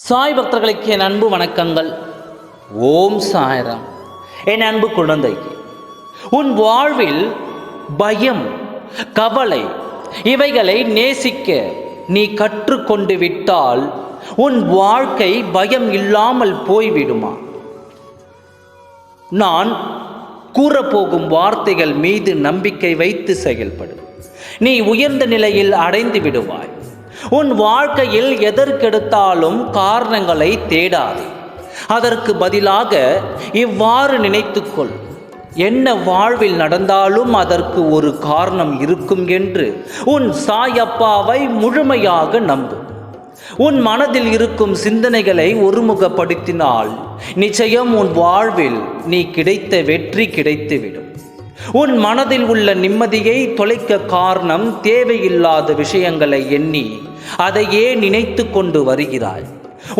சாய் பக்தர்களுக்கு என் அன்பு வணக்கங்கள். ஓம் சாய்ராம். என் அன்பு குழந்தை, உன் வாழ்வில் பயம், கவலை இவைகளை நேசிக்க நீ கற்றுக்கொண்டு விட்டால் உன் வாழ்க்கை பயம் இல்லாமல் போய்விடுமா? நான் கூறப்போகும் வார்த்தைகள் மீது நம்பிக்கை வைத்து செயல்படு. நீ உயர்ந்த நிலையில் அடைந்து விடுவாய். உன் வாழ்க்கையில் எதற்கெடுத்தாலும் காரணங்களை தேடாதே. அதற்கு பதிலாக இவ்வாறு நினைத்துக்கொள், என்ன வாழ்வில் நடந்தாலும் அதற்கு ஒரு காரணம் இருக்கும் என்று உன் சாயப்பாவை முழுமையாக நம்பு. உன் மனதில் இருக்கும் சிந்தனைகளை ஒருமுகப்படுத்தினால் நிச்சயம் உன் வாழ்வில் நீ கிடைத்த வெற்றி கிடைத்துவிடும். உன் மனதில் உள்ள நிம்மதியை தொலைக்க காரணம் தேவையில்லாத விஷயங்களை எண்ணி அதையே நினைத்து கொண்டு வருகிறாய்.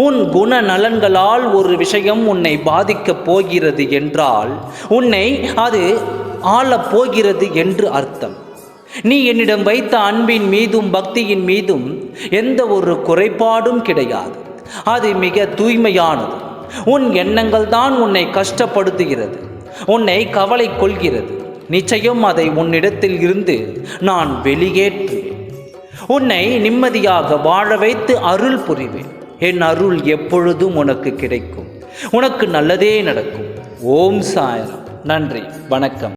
உன் குண நலன்களால் ஒரு விஷயம் உன்னை பாதிக்கப் போகிறது என்றால் உன்னை அது ஆளப் போகிறது என்று அர்த்தம். நீ என்னிடம் வைத்த அன்பின் மீதும் பக்தியின் மீதும் எந்த ஒரு குறைபாடும் கிடையாது. அது மிக தூய்மையானது. உன் எண்ணங்கள் தான் உன்னை கஷ்டப்படுத்துகிறது, உன்னை கவலை கொள்கிறது. நிச்சயம் அதை உன்னிடத்தில் இருந்து நான் வெளியேற்றுவேன். உன்னை நிம்மதியாக வாழ வைத்து அருள் புரிவேன். என் அருள் எப்பொழுதும் உனக்கு கிடைக்கும். உனக்கு நல்லதே நடக்கும். ஓம் சாய்ராம். நன்றி, வணக்கம்.